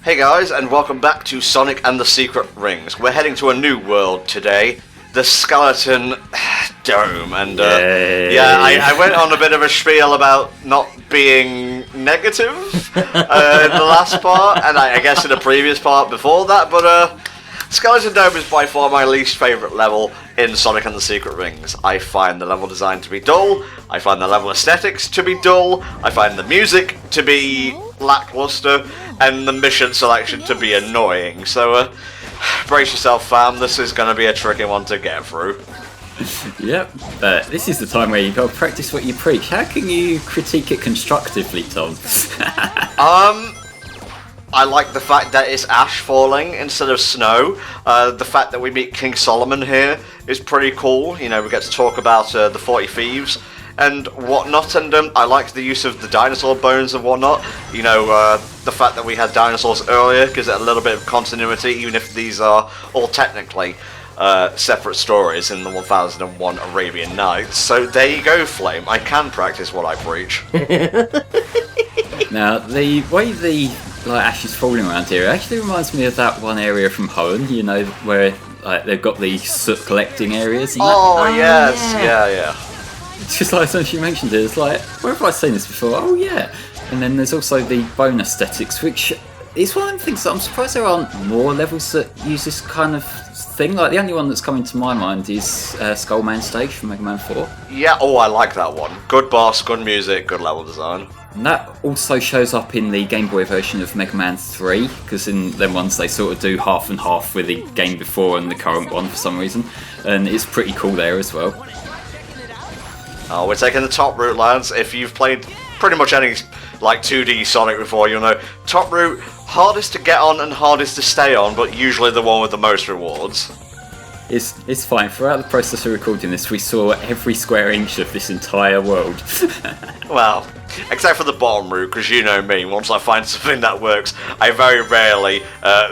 Hey guys, and welcome back to Sonic and the Secret Rings. We're heading to a new world today, the Skeleton Dome, and I went on a bit of a spiel about not being negative in the last part, and I guess in the previous part before that, but Skeleton Dome is by far my least favourite level in Sonic and the Secret Rings. I find the level design to be dull, I find the level aesthetics to be dull, I find the music to be lackluster, and the mission selection to be annoying. So, brace yourself, fam, this is going to be a tricky one to get through. Yep, this is the time where you've got to practice what you preach. How can you critique it constructively, Tom? I like the fact that it's ash falling instead of snow. The fact that we meet King Solomon here is pretty cool. You know, we get to talk about the 40 Thieves and whatnot, and I like the use of the dinosaur bones and whatnot. You know, the fact that we had dinosaurs earlier gives it a little bit of continuity, even if these are all technically separate stories in the 1001 Arabian Nights. So there you go, Flame. I can practice what I preach. Now, the way the ash is falling around here actually reminds me of that one area from Hoenn, you know, where they've got the soot collecting areas. Yes, yeah. It's just like, as you mentioned it, it's like, where have I seen this before? Oh yeah. And then there's also the bone aesthetics, which is one of the things that I'm surprised there aren't more levels that use this kind of thing. Like, the only one that's coming to my mind is Skullman Stage from Mega Man 4. Yeah, I like that one. Good boss, good music, good level design. And that also shows up in the Game Boy version of Mega Man 3, because in them ones they sort of do half and half with the game before and the current one for some reason. And it's pretty cool there as well. Oh, we're taking the top route, lads. If you've played pretty much any 2D Sonic before, you'll know top route, hardest to get on and hardest to stay on, but usually the one with the most rewards. It's fine. Throughout the process of recording this, we saw every square inch of this entire world. Well, except for the bottom route, because you know me, once I find something that works, I very rarely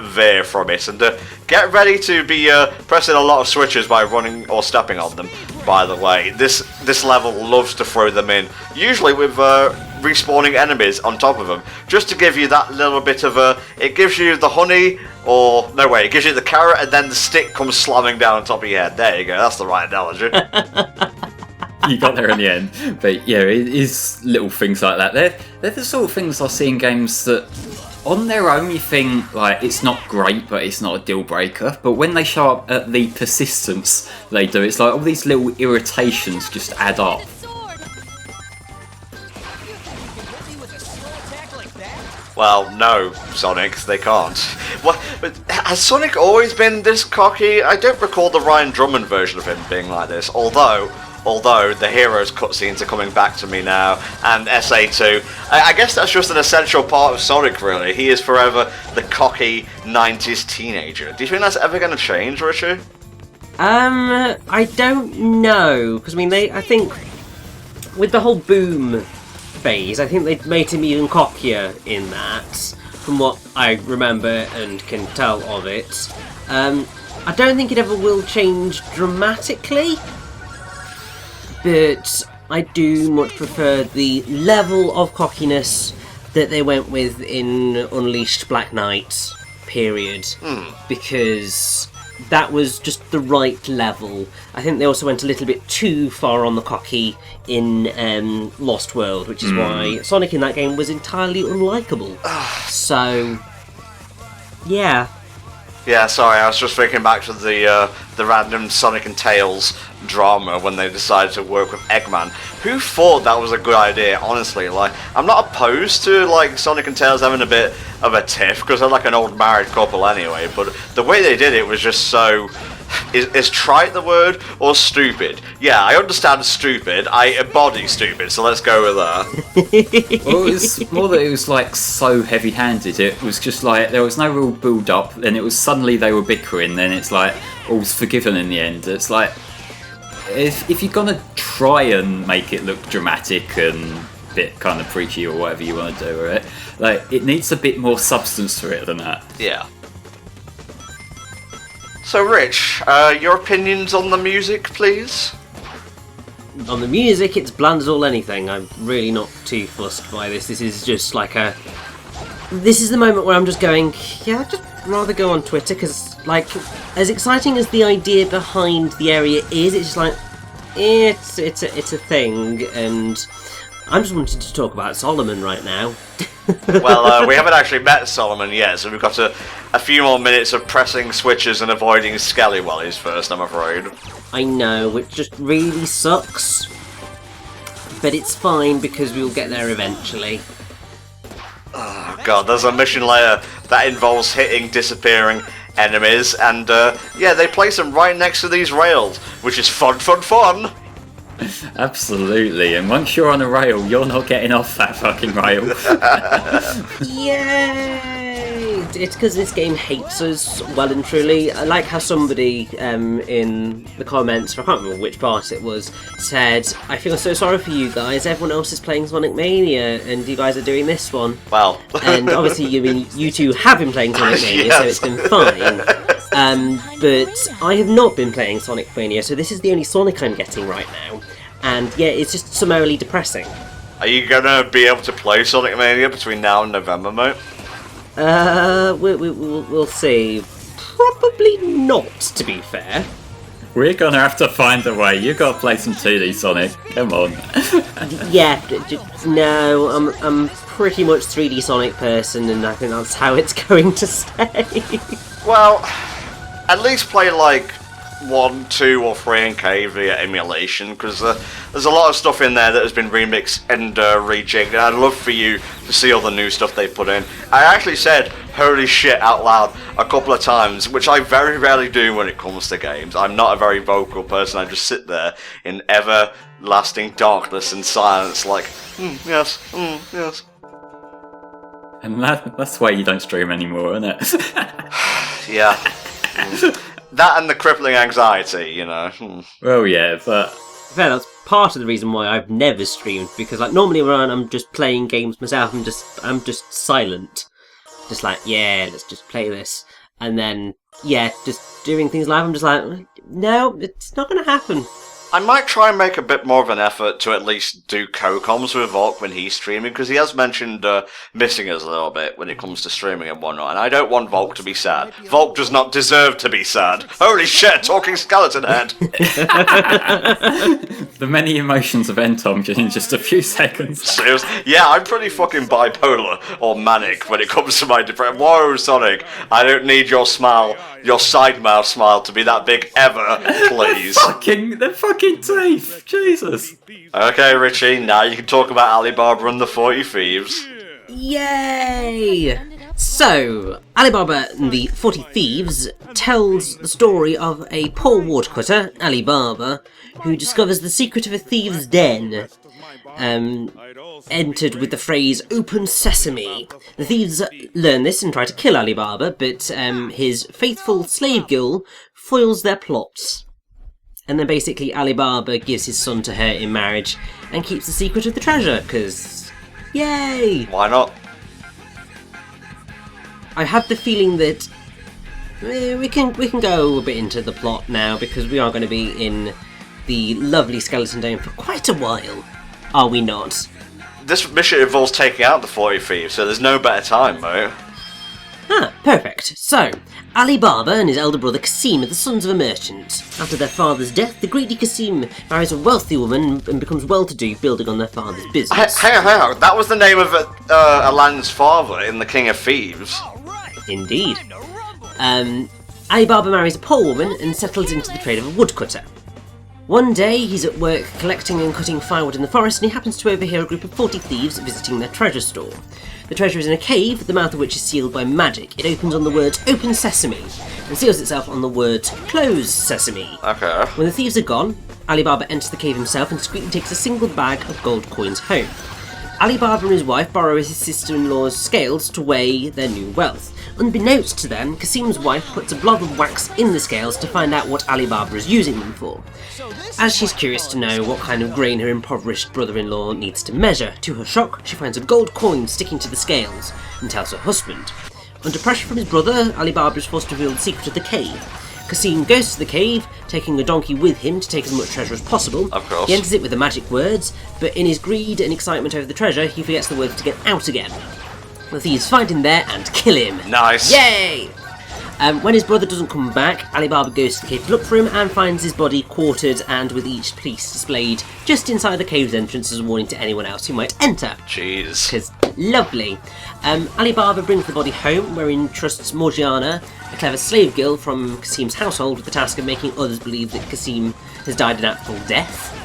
veer from it. And get ready to be pressing a lot of switches by running or stepping on them, by the way. This level loves to throw them in, usually with respawning enemies on top of them, just to give you that little bit of it gives you the honey, or no way, it gives you the carrot and then the stick comes slamming down on top of your head. There you go, that's the right analogy. You got there in the end. But yeah, it is little things like that. They're the sort of things I see in games that on their own you think, like, it's not great, but it's not a deal breaker. But when they show up at the persistence they do, it's like all these little irritations just add up. Well, no, Sonic, they can't. Well, but has Sonic always been this cocky? I don't recall the Ryan Drummond version of him being like this, although the Heroes cutscenes are coming back to me now, and SA2. I guess that's just an essential part of Sonic, really. He is forever the cocky 90s teenager. Do you think that's ever going to change, Richard? I don't know, because I think with the whole Boom phase, I think they made him even cockier in that, from what I remember and can tell of it. I don't think it ever will change dramatically, but I do much prefer the level of cockiness that they went with in Unleashed Black Knight, period. Because that was just the right level. I think they also went a little bit too far on the cocky in Lost World, which is why Sonic in that game was entirely unlikable. So, yeah. Yeah, sorry, I was just thinking back to the random Sonic and Tails drama when they decided to work with Eggman. Who thought that was a good idea, honestly? Like, I'm not opposed to, Sonic and Tails having a bit of a tiff, because they're like an old married couple anyway, but the way they did it was just so... Is trite the word, or stupid? Yeah, I understand stupid, I embody stupid, so let's go with that. Well, it was more that it was so heavy-handed. It was just there was no real build-up, and it was suddenly they were bickering, then it's all's forgiven in the end. It's if you're gonna try and make it look dramatic and a bit kind of preachy or whatever you want to do with it, it needs a bit more substance to it than that. Yeah. So, Rich, your opinions on the music, please? On the music, it's bland as all anything. I'm really not too fussed by this. This is just like a this is the moment where I'm just going, yeah, I'd just rather go on Twitter, because, like, as exciting as the idea behind the area is, it's just like, it's a thing, and I'm just wanting to talk about Solomon right now. Well, we haven't actually met Solomon yet, so we've got a few more minutes of pressing switches and avoiding Scallywellies first, I'm afraid. I know, which just really sucks. But it's fine, because we'll get there eventually. Oh god, there's a mission layer that involves hitting disappearing enemies, and yeah, they place them right next to these rails, which is fun. Absolutely, and once you're on a rail, you're not getting off that fucking rail. Yay! It's because this game hates us well and truly. I like how somebody in the comments, I can't remember which part it was, said, I feel so sorry for you guys, everyone else is playing Sonic Mania and you guys are doing this one. Well. And obviously you two have been playing Sonic Mania, yes. So it's been fine. But I have not been playing Sonic Mania, so this is the only Sonic I'm getting right now. And yeah, it's just summarily depressing. Are you gonna be able to play Sonic Mania between now and November, mate? We'll see. Probably not, to be fair. We're gonna have to find a way. You gotta play some 2D Sonic. Come on. Yeah, no, I'm pretty much 3D Sonic person, and I think that's how it's going to stay. Well, at least play like 1, 2, or 3 in K via emulation, because there's a lot of stuff in there that has been remixed and rejigged, and I'd love for you to see all the new stuff they put in. I actually said holy shit out loud a couple of times, which I very rarely do when it comes to games. I'm not a very vocal person, I just sit there in everlasting darkness and silence like, yes, yes. And that's why you don't stream anymore, isn't it? Yeah. That and the crippling anxiety, you know. Well, yeah, but fair, that's part of the reason why I've never streamed, because like normally when I'm just playing games myself, I'm just silent, just like, yeah, let's just play this, and then yeah, just doing things live, I'm just like, no, it's not gonna happen. I might try and make a bit more of an effort to at least do co-comms with Volk when he's streaming, because he has mentioned missing us a little bit when it comes to streaming and whatnot, and I don't want Volk to be sad. Volk does not deserve to be sad. Holy shit, talking skeleton head! The many emotions of Entom in just a few seconds. Seriously? Yeah, I'm pretty fucking bipolar or manic when it comes to my depression. Whoa, Sonic, I don't need your smile, your side mouth smile to be that big ever, please. The fucking teeth, Jesus. Okay, Richie, now you can talk about Alibaba and the 40 Thieves. Yay! So, Alibaba and the 40 Thieves tells the story of a poor woodcutter, Alibaba, who discovers the secret of a thieves' den. Entered with the phrase "Open Sesame." The thieves learn this and try to kill Alibaba, but his faithful slave girl foils their plots. And then basically Alibaba gives his son to her in marriage and keeps the secret of the treasure, because yay! Why not? I have the feeling that we can go a bit into the plot now, because we are going to be in the lovely Skeleton Dome for quite a while, are we not? This mission involves taking out the 40 Thieves, so there's no better time, mate. Ah, perfect. So, Alibaba and his elder brother Kasim are the sons of a merchant. After their father's death, the greedy Kasim marries a wealthy woman and becomes well-to-do, building on their father's business. Hang on. That was the name of Aladdin's father in The King of Thieves. Indeed. Alibaba marries a poor woman and settles into the trade of a woodcutter. One day, he's at work collecting and cutting firewood in the forest, and he happens to overhear a group of 40 thieves visiting their treasure store. The treasure is in a cave, the mouth of which is sealed by magic. It opens on the words "Open Sesame" and seals itself on the words "Close Sesame." Okay. When the thieves are gone, Alibaba enters the cave himself and discreetly takes a single bag of gold coins home. Alibaba and his wife borrow his sister-in-law's scales to weigh their new wealth. Unbeknownst to them, Kasim's wife puts a blob of wax in the scales to find out what Alibaba is using them for. As she's curious to know what kind of grain her impoverished brother-in-law needs to measure, to her shock, she finds a gold coin sticking to the scales and tells her husband. Under pressure from his brother, Alibaba is forced to reveal the secret of the cave. Kasim goes to the cave, taking a donkey with him to take as much treasure as possible. Of course. He enters it with the magic words, but in his greed and excitement over the treasure, he forgets the words to get out again. The thieves find him there and kill him. Nice. Yay! When his brother doesn't come back, Alibaba goes to the cave to look for him and finds his body quartered and with each piece displayed just inside the cave's entrance as a warning to anyone else who might enter. Jeez. Because lovely. Alibaba brings the body home, where he entrusts Morgiana, a clever slave girl from Kasim's household, with the task of making others believe that Kasim has died a natural death.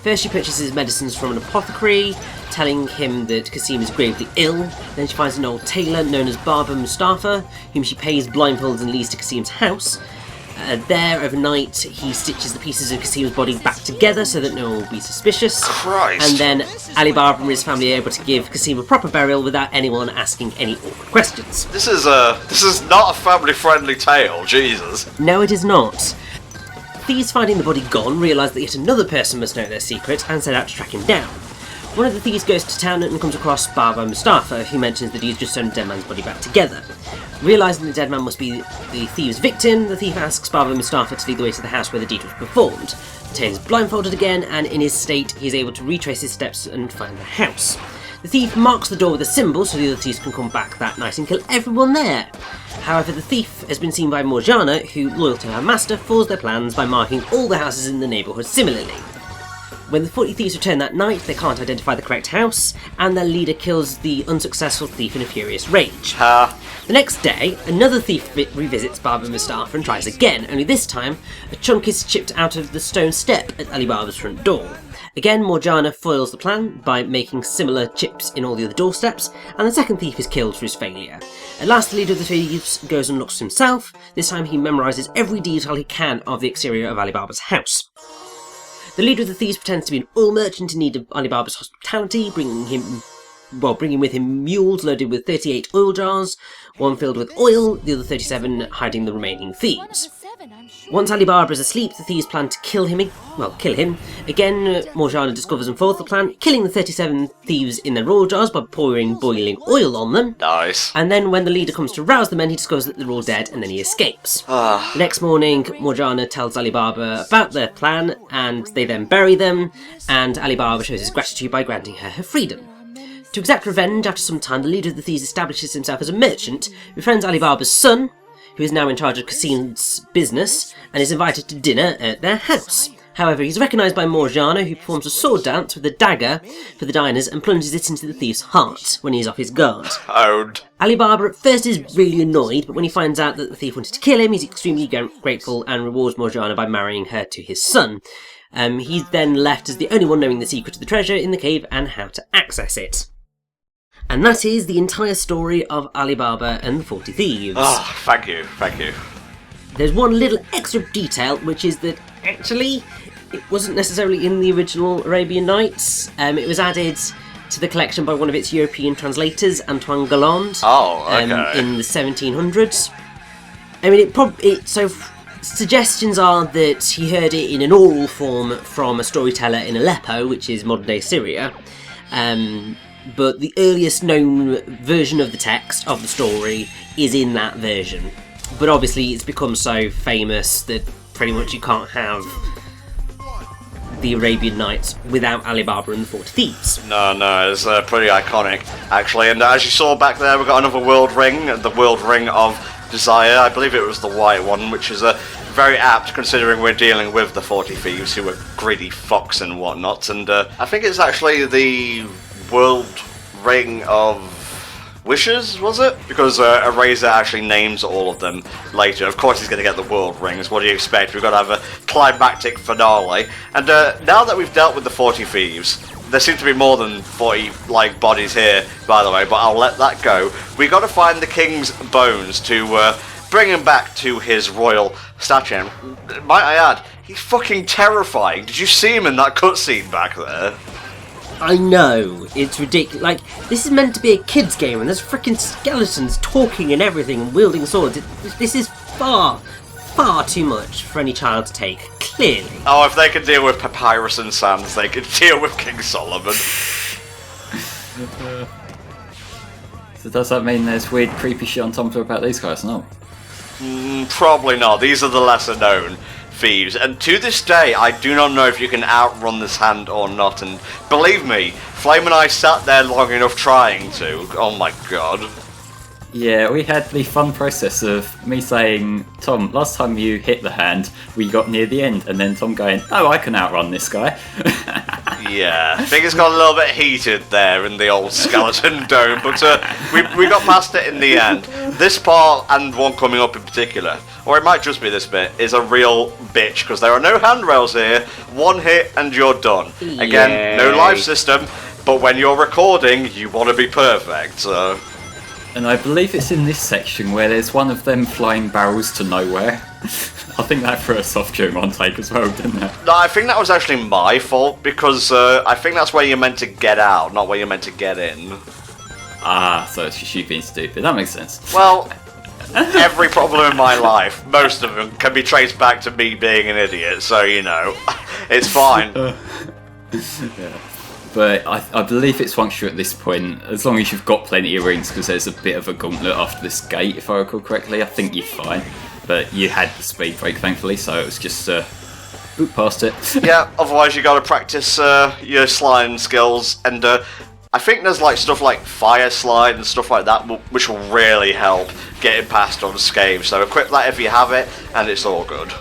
First she purchases medicines from an apothecary, telling him that Kasim is gravely ill. Then she finds an old tailor known as Barber Mustafa, whom she pays blindfolds and leads to Kasim's house. There, overnight, he stitches the pieces of Kasim's body back together so that no one will be suspicious. Christ. And then Alibaba and his family are able to give Kasim a proper burial without anyone asking any awkward questions. This is not a family-friendly tale, Jesus. No, it is not. Thieves, finding the body gone, realise that yet another person must know their secret and set out to track him down. One of the thieves goes to town and comes across Barber Mustafa, who mentions that he's just sewn a dead man's body back together. Realising the dead man must be the thieves' victim, the thief asks Barber Mustafa to lead the way to the house where the deed was performed. The tailor is blindfolded again, and in his state, he is able to retrace his steps and find the house. The thief marks the door with a symbol so the other thieves can come back that night and kill everyone there. However, the thief has been seen by Morgiana, who, loyal to her master, foils their plans by marking all the houses in the neighbourhood similarly. When the 40 thieves return that night, they can't identify the correct house, and their leader kills the unsuccessful thief in a furious rage. The next day, another thief revisits Barber Mustafa and tries again, only this time, a chunk is chipped out of the stone step at Alibaba's front door. Again, Morgiana foils the plan by making similar chips in all the other doorsteps, and the second thief is killed for his failure. At last, the leader of the thieves goes and looks himself. This time he memorises every detail he can of the exterior of Alibaba's house. The leader of the thieves pretends to be an oil merchant in need of Alibaba's hospitality, bringing with him mules loaded with 38 oil jars, one filled with oil, the other 37 hiding the remaining thieves. Once Alibaba is asleep, the thieves plan to kill him. Again, Morgiana discovers and foils the plan, killing the 37 thieves in their oil jars by pouring boiling oil on them. Nice. And then when the leader comes to rouse the men, he discovers that they're all dead, and then he escapes. The next morning, Morgiana tells Alibaba about their plan, and they then bury them, and Alibaba shows his gratitude by granting her freedom. To exact revenge, after some time, the leader of the thieves establishes himself as a merchant, befriends Alibaba's son, who is now in charge of Kasim's business, and is invited to dinner at their house. However, he's recognised by Morgiana, who performs a sword dance with a dagger for the diners and plunges it into the thief's heart when he is off his guard. Owned. Alibaba at first is really annoyed, but when he finds out that the thief wanted to kill him, he's extremely grateful and rewards Morgiana by marrying her to his son. He's then left as the only one knowing the secret of the treasure in the cave and how to access it. And that is the entire story of Alibaba and the 40 Thieves. Oh, thank you. There's one little extra detail, which is that actually it wasn't necessarily in the original Arabian Nights. It was added to the collection by one of its European translators, Antoine Galland, in the 1700s. I mean, suggestions are that he heard it in an oral form from a storyteller in Aleppo, which is modern-day Syria. But the earliest known version of the text of the story is in that version. But obviously it's become so famous that pretty much you can't have the Arabian Nights without Alibaba and the 40 Thieves. No, it's pretty iconic, actually. And as you saw back there, we've got another world ring, the World Ring of Desire. I believe it was the white one, which is very apt considering we're dealing with the 40 Thieves, who are greedy fucks and whatnot. And I think it's actually the World Ring of Wishes, was it? Because Eraser actually names all of them later. Of course he's going to get the World Rings. What do you expect? We've got to have a climactic finale. And now that we've dealt with the 40 Thieves, there seem to be more than 40 bodies here, by the way, but I'll let that go. We got to find the king's bones to bring him back to his royal stature. Might I add, he's fucking terrifying. Did you see him in that cutscene back there? I know, it's ridiculous. This is meant to be a kid's game, and there's freaking skeletons talking and everything, and wielding swords. This is far too much for any child to take, clearly. Oh, if they can deal with Papyrus and Sands, they can deal with King Solomon. So does that mean there's weird, creepy shit on Tumblr about these guys? No. Probably not. These are the lesser known thieves, and to this day I do not know if you can outrun this hand or not, and believe me, Flame and I sat there long enough trying to. Oh my god. Yeah, we had the fun process of me saying, Tom, last time you hit the hand, we got near the end, and then Tom going, oh, I can outrun this guy. Yeah, I think it's got a little bit heated there in the old skeleton dome, but we got past it in the end. This part, and one coming up in particular, or it might just be this bit, is a real bitch, because there are no handrails here, one hit and you're done. Again, no live system, but when you're recording, you want to be perfect, so... And I believe it's in this section where there's one of them flying barrels to nowhere. I think that threw us off during one take as well, didn't it? No, I think that was actually my fault, because I think that's where you're meant to get out, not where you're meant to get in. Ah, so it's just you being stupid. That makes sense. Well, every problem in my life, most of them, can be traced back to me being an idiot, so, you know, it's fine. Yeah. But I believe it's once you're at this point, as long as you've got plenty of rings, because there's a bit of a gauntlet after this gate, if I recall correctly, I think you're fine. But you had the speed break, thankfully, so it was just boot past it. Yeah, otherwise you got to practice your sliding skills, and I think there's like stuff like fire slide and stuff like that, which will really help getting past unscathed. So equip that if you have it, and it's all good.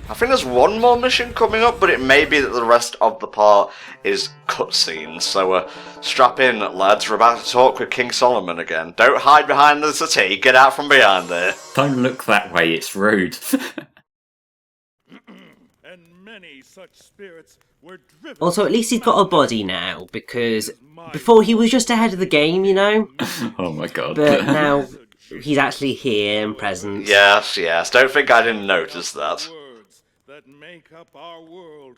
I think there's one more mission coming up, but it may be that the rest of the part is cutscenes. So strap in, lads. We're about to talk with King Solomon again. Don't hide behind the settee. Get out from behind there. Don't look that way. It's rude. And many such spirits were driven. Also, at least he's got a body now, because before he was just ahead of the game, you know? Oh my god. But now he's actually here and present. Yes, yes. Don't think I didn't notice that. Words that make up our world.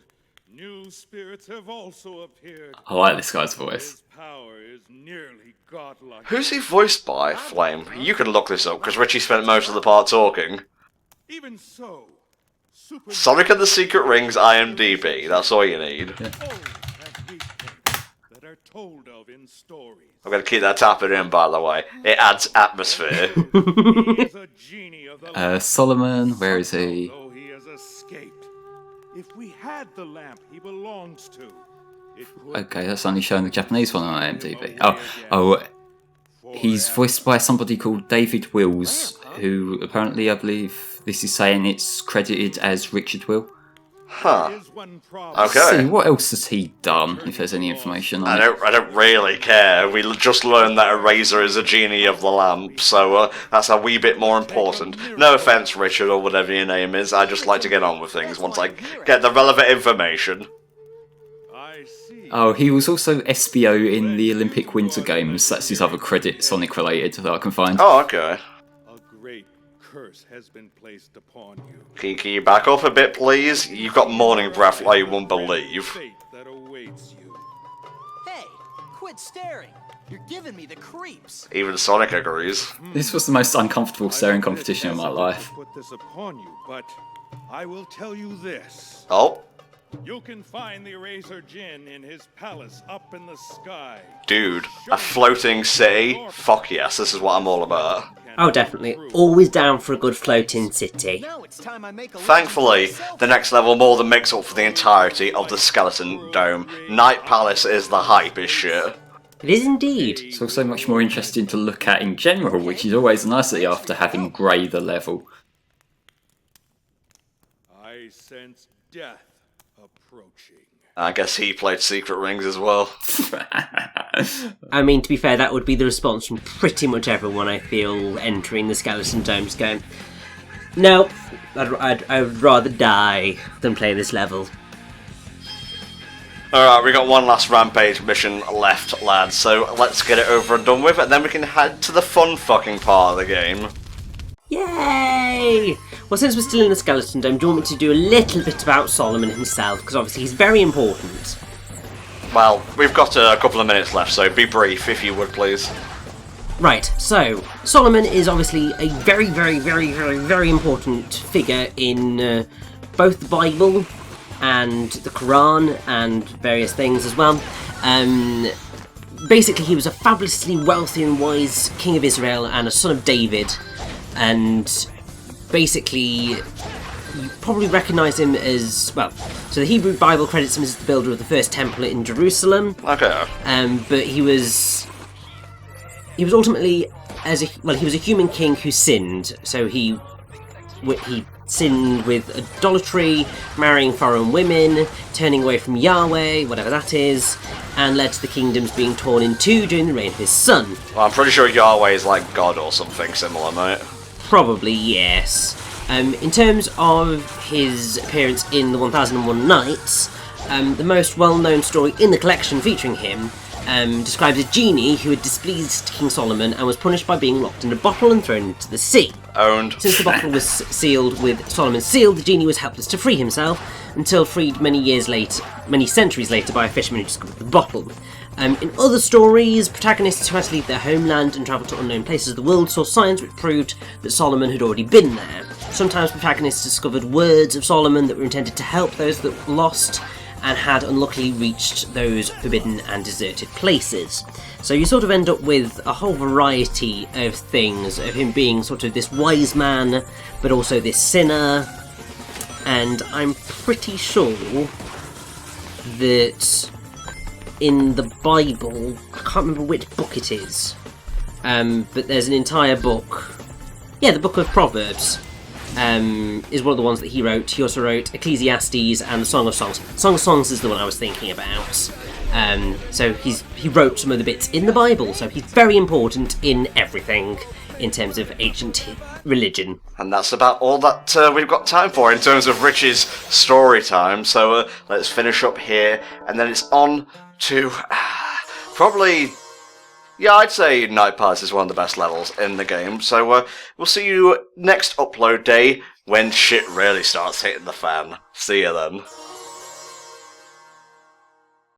New spirits have also appeared. I like this guy's voice. His power is nearly godlike. Who's he voiced by, Flame? You can look this up, because Richie spent most of the part talking. Even so, Sonic and the Secret Rings IMDb. That's all you need. that are told of in stories. I'm going to keep that tapping in, by the way. It adds atmosphere. He is a genie of the lamp, Solomon, where is he? though he has escaped. If we had the lamp he belongs to, it would Okay, that's only showing the Japanese one on IMDb. Oh, he's voiced by somebody called David Wills, who apparently, I believe, this is saying it's credited as Richard Will. Huh. is one problem. Okay. See, what else has he done, if there's any information on it? I don't really care. We just learned that Eraser is a genie of the lamp, so that's a wee bit more important. No offense, Richard, or whatever your name is. I just like to get on with things once I get the relevant information. I see. Oh, he was also SBO in the Olympic Winter Games. That's his other credit, Sonic related, that I can find. Oh, okay. A great curse has been placed upon you. Can you back up a bit, please? You've got morning breath like you won't believe. Fate that awaits you. Hey, quit staring. You're giving me the creeps. Even Sonic agrees. This was the most uncomfortable staring competition of my life. I put this upon you, but I will tell you this. Oh, You can find the Eraser Jin in his palace up in the sky. dude. A floating city? Fuck yes, this is what I'm all about. Oh, definitely. Always down for a good floating city. Now it's time I make a Thankfully, the next level more than makes up for the entirety of the Skeleton Dome. Night Palace is the hype as shit. It is indeed. It's also much more interesting to look at in general, which is always a nicety after having grey the level. I sense death approaching. I guess he played Secret Rings as well. I mean, to be fair, that would be the response from pretty much everyone, I feel, entering the Skeleton Dome, just going, nope, I'd rather die than play this level. Alright, we got one last Rampage mission left, lads, so let's get it over and done with, and then we can head to the fun fucking part of the game. Yay! Well, since we're still in the Skeleton Dome, do you want me to do a little bit about Solomon himself? Because obviously he's very important. Well, we've got a couple of minutes left, so be brief, if you would, please. Right, so, Solomon is obviously a very, very, very, very, very important figure in both the Bible and the Quran and various things as well. Basically, he was a fabulously wealthy and wise king of Israel and a son of David, and basically, you probably recognise him as, well, so the Hebrew Bible credits him as the builder of the first temple in Jerusalem. Okay. But he was ultimately, he was a human king who sinned. So he sinned with idolatry, marrying foreign women, turning away from Yahweh, whatever that is, and led to the kingdoms being torn in two during the reign of his son. Well, I'm pretty sure Yahweh is like God or something similar, mate. Probably, yes. In terms of his appearance in The 1001 Nights, the most well-known story in the collection featuring him describes a genie who had displeased King Solomon and was punished by being locked in a bottle and thrown into the sea. Owned. Since the bottle was sealed with Solomon's seal, the genie was helpless to free himself, until freed many centuries later by a fisherman who discovered the bottle. In other stories, protagonists who had to leave their homeland and travel to unknown places of the world saw signs which proved that Solomon had already been there. Sometimes protagonists discovered words of Solomon that were intended to help those that were lost, and had unluckily reached those forbidden and deserted places. So you sort of end up with a whole variety of things, of him being sort of this wise man, but also this sinner, and I'm pretty sure that in the Bible, I can't remember which book it is, but there's an entire book, the book of Proverbs, is one of the ones that he wrote. He also wrote Ecclesiastes and the Song of Songs. Song of Songs is the one I was thinking about. So he wrote some of the bits in the Bible, so he's very important in everything in terms of ancient religion. And that's about all that we've got time for in terms of Rich's story time, so let's finish up here, and then it's on to probably... Yeah, I'd say Night Pass is one of the best levels in the game, so we'll see you next upload day when shit really starts hitting the fan. See you then.